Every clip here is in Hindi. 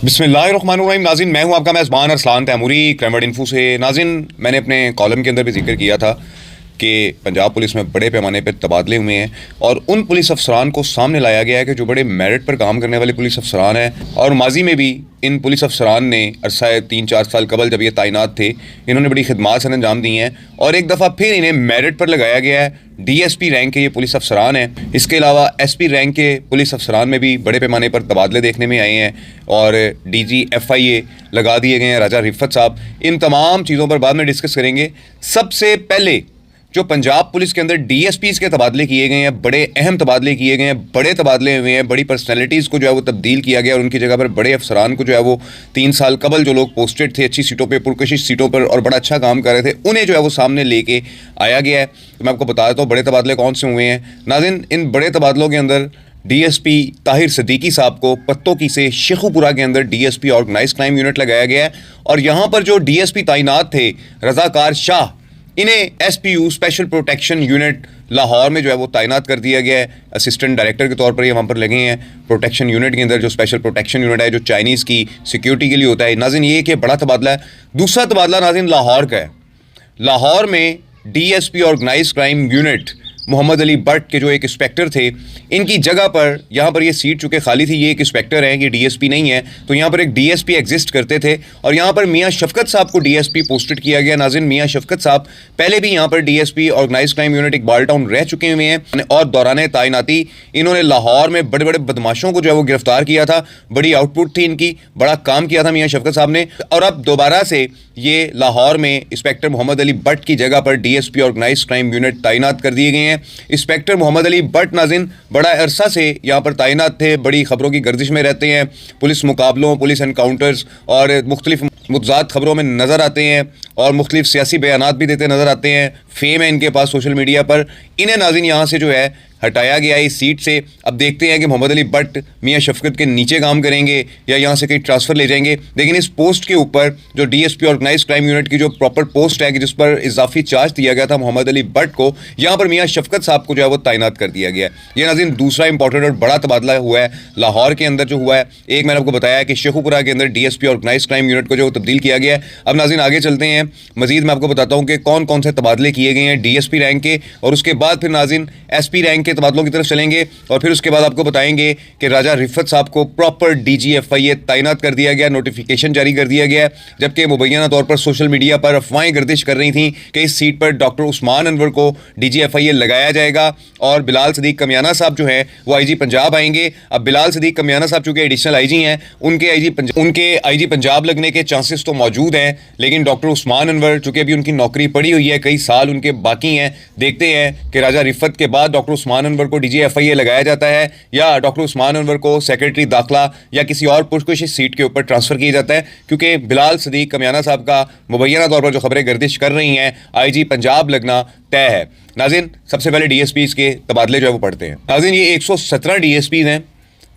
बिस्मिल्लाहिर्रहमानिर्रहीम। नाज़रीन, मैं हूं आपका मेज़बान अरसलान तैमूरी क्रैमवर्ड इन्फो से। नाज़रीन, मैंने अपने कॉलम के अंदर भी जिक्र किया था कि पंजाब पुलिस में बड़े पैमाने पर तबादले हुए हैं और उन पुलिस अफसरान को सामने लाया गया है कि जो बड़े मेरिट पर काम करने वाले पुलिस अफसरान हैं और माजी में भी इन पुलिस अफसरान ने अरसा 3-4 साल कबल जब ये तैनात थे, इन्होंने बड़ी खिदमात से अंजाम दी हैं और एक दफ़ा फिर इन्हें मेरिट पर लगाया गया है। DSP रैंक के ये पुलिस अफसरान हैं। इसके अलावा SP रैंक के पुलिस अफसरान में भी बड़े पैमाने पर तबादले देखने में आए हैं और DG FIA लगा दिए गए हैं राजा रिफ़त साहब। इन तमाम चीज़ों पर बाद में डिस्कस करेंगे। सबसे पहले जो पंजाब पुलिस के अंदर DSPs के तबादले किए गए हैं, बड़े अहम तबादले किए गए हैं, बड़े तबादले हुए हैं, बड़ी पर्सनैलिटीज़ को जो है वो तब्दील किया गया और उनकी जगह पर बड़े अफसरान को जो है वो 3 साल कबल जो लोग पोस्टेड थे अच्छी सीटों पर, पुरकशिश सीटों पर और बड़ा अच्छा काम कर रहे थे, उन्हें जो है वो सामने लेके आया गया है। तो मैं आपको बता देता हूँ बड़े तबादले कौन से हुए हैं। नाज़रीन, इन बड़े तबादलों के अंदर DSP ताहिर सिद्दीकी साहब को पत्तों से शेखुपुरा के अंदर DSP ऑर्गेनाइज क्राइम यूनिट लगाया गया है और यहाँ पर जो DSP तैनात थे रज़ाकार शाह, इन्हें SPU special protection unit Lahore में जो है वो तैनात कर दिया गया है। असिस्टेंट डायरेक्टर के तौर पर ये वहाँ पर लगे हैं प्रोटेक्शन यूनिट के अंदर, जो स्पेशल प्रोटेक्शन यूनिट है जो चाइनीज़ की सिक्योरिटी के लिए होता है। नाज़रीन, ये कि बड़ा तबादला है। दूसरा तबादला नाज़रीन लाहौर का है। लाहौर में DSP organise crime unit Mohammad Ali Bhatt के जो एक इंस्पेक्टर थे, इनकी जगह पर यहाँ पर ये सीट चूँकि खाली थी, ये एक इंस्पेक्टर हैं, ये DSP नहीं है, तो यहाँ पर एक DSP एग्जिस्ट करते थे और यहाँ पर मियाँ शफकत साहब को DSP पोस्टेड किया गया। नाज़रीन, मियाँ शफकत साहब पहले भी यहाँ पर DSP organise crime unit Iqbal town रह चुके हुए हैं और दौरान तैनाती इन्होंने लाहौर में बड़े बड़े बदमाशों को जो है वो गिरफ्तार किया था। बड़ी आउटपुट थी इनकी, बड़ा काम किया था मियाँ शफकत साहब ने और अब दोबारा से ये लाहौर में इंस्पेक्टर मोहम्मद अली भट्ट की जगह पर DSP ऑर्गेनाइज क्राइम यूनिट तैनात कर दिए गए हैं। इंस्पेक्टर मोहम्मद अली भट्ट नाज़रीन बड़ा अरसा से यहाँ पर तैनात थे, बड़ी खबरों की गर्दिश में रहते हैं, पुलिस मुकाबलों, पुलिस एनकाउंटर्स और मुख्तलिफ मुतज़ाद खबरों में नज़र आते हैं और मुख्तलिफ सियासी बयानात भी देते नज़र आते हैं। फेम है इनके पास सोशल मीडिया पर। इन्हें नाज़रीन यहाँ से जो है हटाया गया इस सीट से। अब देखते हैं कि मोहम्मद अली भट्ट मियाँ शफकत के नीचे काम करेंगे या यहाँ से कहीं ट्रांसफ़र ले जाएंगे। लेकिन इस पोस्ट के ऊपर जो DSP ऑर्गेनाइज क्राइम यूनिट की जो प्रॉपर पोस्ट है कि जिस पर इजाफी चार्ज दिया गया था मोहम्मद अली भट्ट को, यहाँ पर मियाँ शफकत साहब को जो है वो तैनात कर दिया गया है। ये नाज़रीन दूसरा इंपॉर्टेंट और बड़ा तबादला हुआ है लाहौर के अंदर जो हुआ है। एक मैंने आपको बताया कि शेखुपुरा के अंदर DSP ऑर्गेनाइज क्राइम यूनिट को जो तब्दील किया गया है। अब नाज़रीन आगे चलते हैं, मजीद मैं आपको बताता हूँ कि कौन कौन से तबादले किए गए हैं DSP रैंक के और उसके बाद फिर नाज़रीन SP रैंक के तबादलों की तरफ चलेंगे और फिर उसके बाद आपको बताएंगे कि राजा रिफ़त साहब को प्रॉपर DG FIA तैनात कर दिया गया, नोटिफिकेशन जारी कर दिया गया। जबकि मुबैना तौर पर सोशल मीडिया पर अफवाहें गर्दिश कर रही थी कि इस सीट पर डॉक्टर उस्मान अनवर को DG FIA लगाया जाएगा और बिलाल सदीक कमियाना साहब जो है वो IG पंजाब आएंगे। अब बिलाल सदीक कमियाना साहब चूँकि एडिशनल IG हैं, उनके IG पंजाब लगने के चांसेस तो मौजूद हैं, लेकिन डॉक्टर उस्मान अनवर चूँकि अभी उनकी नौकरी पड़ी हुई है, कई साल उनके बाकी हैं। देखते हैं कि राजा रिफ़त के बाद डॉक्टर उस्मान अनवर को DG FIA लगाया जाता है या डॉक्टर उस्मान अनवर को सेक्रेटरी दाखिला या किसी और पुरकशिश सीट के ऊपर ट्रांसफ़र किया जाता है, क्योंकि बिलाल सदीक कमियाना साहब का मुबैना तौर पर जो खबरें गर्दिश कर रही हैं IG पंजाब लगना तय है। नाज़रीन, सबसे पहले DSPs के तबादले जो है वो पढ़ते हैं। नाज़रीन, ये 117 DSPs हैं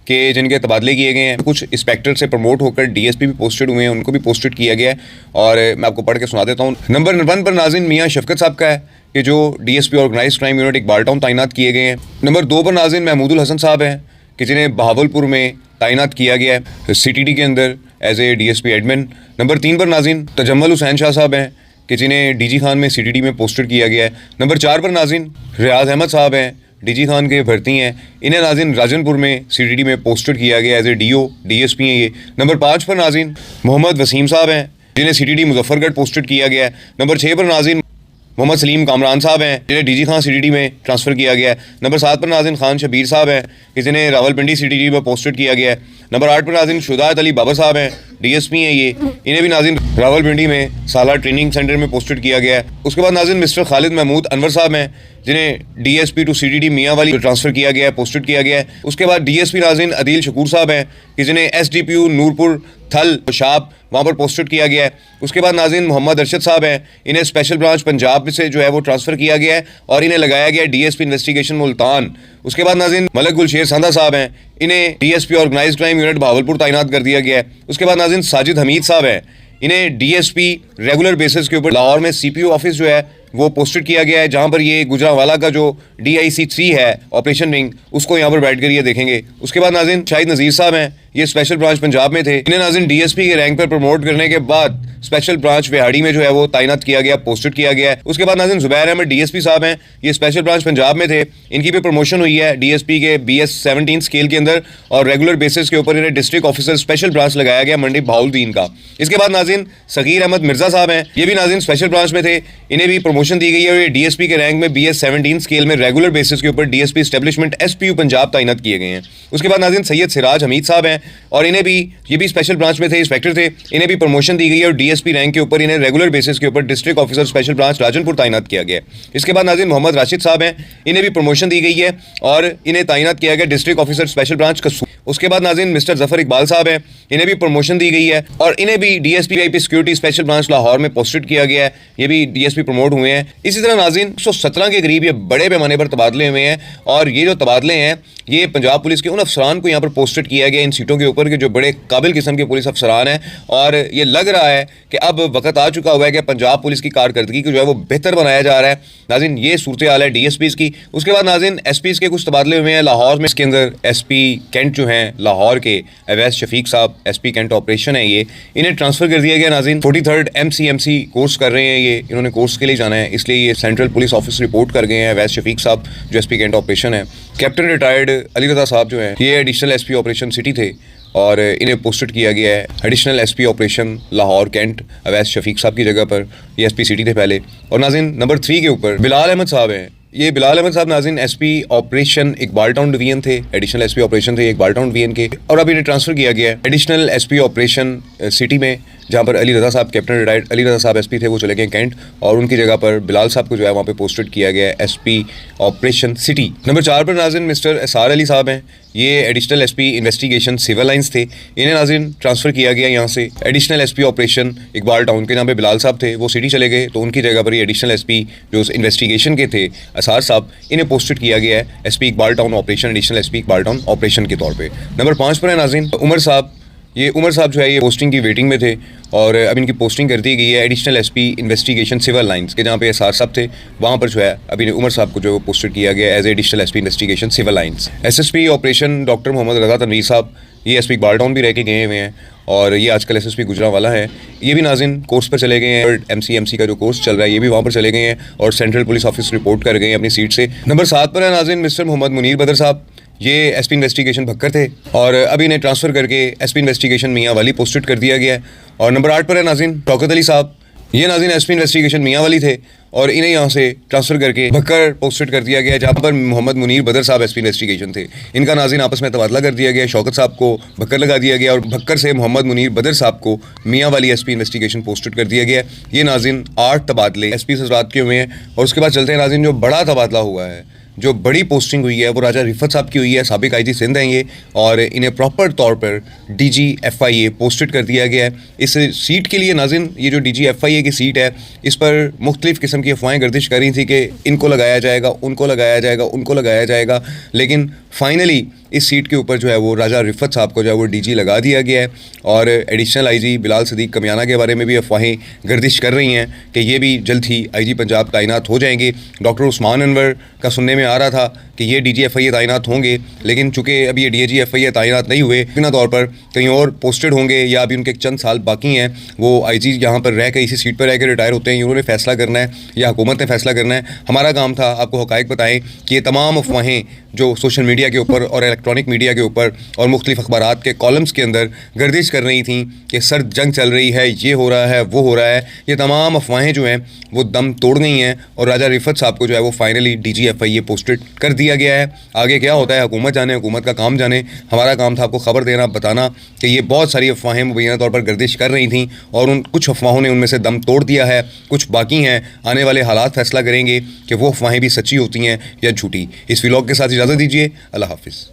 कि जिनके तबादले किए गए हैं। कुछ इंस्पेक्टर से प्रमोट होकर DSP भी पोस्टेड हुए हैं, उनको भी पोस्टेड किया गया है और मैं आपको पढ़ के सुना देता हूँ। नंबर 1 पर नाज़रीन मियाँ शफकत साहब का है कि जो DSP organise crime unit Iqbal town तैनात किए गए हैं। नंबर 2 पर नाज़रीन महमूदुल हसन साहब हैं कि जिन्हें बहावलपुर में तैनात किया गया है CTD के अंदर as a DSP admin. Number 3 पर नाज़रीन तजम्मल हुसैन शाह साहब हैं कि जिन्हें DG खान में CTD में पोस्टेड किया गया है। नंबर 4 पर नाज़रीन रियाज अहमद साहब हैं, DG खान के भर्ती हैं, इन्हें नाज़रीन राजनपुर में CTD में पोस्टेड किया गया एज ए DO DSP हैं ये। नंबर 5 पर नाज़रीन मोहम्मद वसीम साहब हैं जिन्हें CTD मुजफ्फरगढ़ पोस्टेड किया गया है। नंबर 6 पर नाज़रीन मोहम्मद सलीम कामरान साहब हैं जिन्हें DG खान CTD में ट्रांसफ़र किया गया है। नंबर 7 पर नाज़रीन खान शबीर साहब हैं कि जिन्हें रावलपिंडी CTD में पोस्टेड किया गया है। नंबर 8 पर नाज़रीन शुजात अली बाबर साहब हैं, DSP हैं ये, इन्हें भी नाज़रीन रावलपिंडी में सालार ट्रेनिंग सेंटर में पोस्टेड किया गया है। उसके बाद नाज़रीन मिस्टर खालिद महमूद अनवर साहब हैं जिन्हें DSP टू CTD मियाँ वाली ट्रांसफ़र किया गया है, पोस्टेड किया गया है। उसके बाद DSP नाज़रीन अदील शकूर साहब हैं कि जिन्हें SDPU नूरपुर थल शाब वहाँ पर पोस्टेड किया गया है। उसके बाद नाज़रीन मोहम्मद अरशद साहब हैं, इन्हें स्पेशल ब्रांच पंजाब से जो है वो ट्रांसफ़र किया गया है और इन्हें लगाया गया है DSP इन्वेस्टिगेशन मुल्तान। उसके बाद नाज़रीन मलक गुलशेर सांदा साहब हैं, इन्हें DSP organise crime unit Bahawalpur तैनात कर दिया गया है। उसके बाद नाज़रीन साजिद हमीद साहब हैं, इन्हें DSP रेगुलर बेसिस के ऊपर लाहौर में CPO ऑफिस जो है वो पोस्टेड किया गया है, जहाँ पर ये गुजरांवाला का जो DIC-3 है ऑपरेशन विंग, उसको यहाँ पर बैठ कर ये देखेंगे। उसके बाद नाज़रीन शाहिद नज़ीर साहब हैं, ये स्पेशल ब्रांच पंजाब में थे। इन्हें नाज़रीन DSP के रैंक पर प्रमोट करने के बाद स्पेशल ब्रांच विहाड़ी में जो है वो तैनात किया गया, पोस्टेड किया गया है। उसके बाद नाज़रीन ज़ुबैर अहमद DSP साहब हैं, ये स्पेशल ब्रांच पंजाब में थे। इनकी भी प्रमोशन हुई है DSP के BS-17 स्केल के अंदर और रेगुलर बेसिस के ऊपर इन्हें डिस्ट्रिक्ट ऑफिसर स्पेशल ब्रांच लगाया गया मंडी बहाउलदीन का। इसके बाद नाज़रीन सगीर अहमद मिर्ज़ा साहब हैं, ये भी नाज़रीन स्पेशल ब्रांच में थे। इन्हें भी प्रमोशन दी गई है और ये DSP के रैंक में BS-17 स्केल में रेगुलर बेसिस के ऊपर DSP एस्टेब्लिशमेंट SPU पंजाब तैनात किए गए हैं। उसके बाद नाज़रीन सैयद सिराज हमीद साहब हैं और इन्हें भी, ये भी स्पेशल ब्रांच में थे, इंस्पेक्टर थे। इन्हें भी प्रमोशन दी गई है और DSP रैंक के ऊपर इन्हें रेगुलर बेसिस के ऊपर district officer special branch Rajanpur तैनात किया गया। इसके बाद नाज़रीन मोहम्मद राशिद साहब हैं, इन्हें भी प्रमोशन दी गई है और इन्हें तैनात किया गया डिस्ट्रिक्ट ऑफिसर स्पेशल ब्रांच कसूर। उसके बाद नाज़रीन मिस्टर जफर इकबाल साहब हैं, इन्हें भी प्रमोशन दी गई है और इन्हें भी DSP VIP security special branch Lahore में पोस्टेड किया गया है। ये भी DSP प्रमोट हुए हैं। इसी तरह नाज़रीन 117 के करीब ये बड़े पैमाने पर तबादले हुए हैं और ये जो तबादले हैं ये पंजाब पुलिस के उन अफसरान को यहाँ पर पोस्टेड किया गया इन सीटों के ऊपर कि जो बड़े काबिल किस्म के पुलिस अफसरान हैं और ये लग रहा है कि अब वक्त आ चुका हुआ है कि पंजाब पुलिस की कारकर्दगी को जो है वो बेहतर बनाया जा रहा है। नाज़रीन ये सूरत हाल है DSPs की। उसके बाद नाज़रीन SPs के कुछ तबादले हुए हैं लाहौर में। इसके अंदर SP कैंट जो हैं लाहौर के अवैस शफीक साहब, SP कैंट ऑपरेशन है ये, इन्हें ट्रांसफ़र कर दिया गया। नाज़रीन 43rd MCMC कोर्स कर रहे हैं, ये इन्होंने कोर्स के लिए जाना है, इसलिए ये सेंट्रल पुलिस ऑफिस रिपोर्ट कर गए हैं। अवैस शफीक साहब जो SP कैंट ऑपरेशन है। कैप्टन रिटायर्ड अली रज़ा साहब जो हैं ये एडिशनल SP ऑपरेशन सिटी थे और इन्हें पोस्टेड किया गया है additional SP operation Lahore cantt Awais Shafiq साहब की जगह पर। ये SP सिटी थे पहले। और नाज़रीन नंबर 3 के ऊपर बिलाल अहमद साहब हैं। ये बिलाल अहमद साहब नाज़रीन SP operation Iqbal town division थे, एडिशनल SP ऑपरेशन थे इकबाल टाउन डिवीजन के, और अब इन्हें ट्रांसफ़र किया गया है एडिशनल SP ऑपरेशन सिटी में, जहाँ पर अली रज़ा साहब कैप्टन रिटायर्ड अली रज़ा साहब SP थे, वो चले गए कैंट और उनकी जगह पर बिलाल साहब को जो है वहाँ पे पोस्टेड किया गया है SP ऑपरेशन सिटी। नंबर 4 पर नाज़रीन मिस्टर एसार अली साहब हैं, ये additional SP investigation civil lines थे। इन्हें नाज़रीन ट्रांसफ़र किया गया यहाँ से additional SP operation Iqbal town के, जहाँ पे बिलाल साहब थे वो सिटी चले गए, तो उनकी जगह पर ये एडिशनल SP जो इन्वेस्टिगेशन के थे एसार साहब, इन्हें पोस्टेड किया गया है SP Iqbal town operation additional SP Iqbal town operation के तौर पर। नंबर 5 पर है नाज़रीन उमर साहब। ये उमर साहब जो है ये पोस्टिंग की वेटिंग में थे और अब इनकी पोस्टिंग कर दी गई है additional SP investigation civil lines के, जहाँ पे एसार साहब थे वहाँ पर जो है अभी उमर साहब को जो पोस्टेड किया गया as additional SP investigation civil lines. SSP operation doctor Mohammad Raza Tanveer Sahab, ये SP इकबाल टाउन भी रह के गए हुए हैं और ये आजकल SSP गुजरांवाला है। ये भी नाज़रीन कोर्स पर चले गए हैं। MCMC का जो कोर्स चल रहा है ये भी वहाँ पर चले गए हैं और सेंट्रल पुलिस ऑफिस रिपोर्ट कर गए हैं अपनी सीट से। नंबर 7 पर है नाज़रीन मिस्टर मोहम्मद मुनीर बदर साहब, ये SP इन्वेस्टिगेशन भक्कर थे और अभी इन्हें ट्रांसफ़र करके SP इन्वेस्टिगेशन मियाँ वाली पोस्टेड कर दिया गया है। और नंबर 8 पर है नाज़रीन शौकत अली साहब, ये नाज़रीन SP इन्वेस्टिगेशन मियाँ वाली थे और इन्हें यहाँ से ट्रांसफ़र करके भक्कर पोस्टेड कर दिया गया है, जहाँ पर मोहम्मद मुनीर बदर साहब SP इन्वेस्टिगेशन थे। इनका नाज़रीन आपस में तबादला कर दिया गया, शौकत साहब को भक्कर लगा दिया गया और भक्कर से मोहम्मद मुनीर बदर साहब को मियाँ वाली SP इन्वेस्टिगेशन पोस्टेड कर दिया गया। ये नाज़रीन 8 तबादले SP हज़रात के हुए हैं। और उसके बाद चलते हैं नाज़रीन जो बड़ा तबादला हुआ है, जो बड़ी पोस्टिंग हुई है वो राजा रिफत साहब की हुई है। साबिक IG सिंध हैं ये और इन्हें प्रॉपर तौर पर DG FIA पोस्टेड कर दिया गया है। इस सीट के लिए नाज़रीन ये जो DG FIA की सीट है इस पर मुख्तलिफ़ किस्म की अफवाहें गर्दिश कर रही थी कि इनको लगाया जाएगा, उनको लगाया जाएगा, उनको लगाया जाएगा, लेकिन फाइनली इस सीट के ऊपर जो है वो राजा रिफत साहब को जो है वो DG लगा दिया गया है। और एडिशनल IG बिलाल सदीक कमियाना के बारे में भी अफवाहें गर्दिश कर रही हैं कि ये भी जल्द ही IG पंजाब तैनात हो जाएंगे। डॉक्टर उस्मान अनवर का सुनने में आ रहा था कि ये DG FIA तैनात होंगे, लेकिन चूँकि अभी ये DG FIA तैनात नहीं हुए, बिना तौर पर कहीं और पोस्टेड होंगे या अभी उनके चंद साल बाकी हैं, वो IG यहाँ पर रह कर इसी सीट पर रह कर रिटायर होते हैं। उन्होंने फ़ैसला करना है या हुकूमत ने फ़ैसला करना है। हमारा काम था आपको हक़ाइक़ बताएं कि ये तमाम अफवाहें जो सोशल मीडिया के ऊपर और इलेक्ट्रॉनिक मीडिया के ऊपर और मुख्तलिफ़ अखबारात के कॉलम्स के अंदर गर्दिश कर रही थी कि सर्द जंग चल रही है, ये हो रहा है, वो हो रहा है, ये तमाम अफवाहें जो हैं वो दम तोड़ गई हैं और राजा रिफत साहब को जो है वो फाइनली DG FIA पोस्टेड कर दिया गया है। आगे क्या होता है हुकूमत जाने, हुकूमत का काम जाने। हमारा काम था आपको ख़बर देना, बताना कि ये बहुत सारी अफवाहें मुबैना तौर पर गर्दिश कर रही थी और उन कुछ अफवाहों ने उनमें से दम तोड़ दिया है, कुछ बाकी हैं। आने वाले हालात फ़ैसला करेंगे कि वो अफवाहें भी सच्ची होती हैं या झूठी। इस व्लॉग के साथ इजाज़त दीजिए। अल्लाह हाफ़िज़।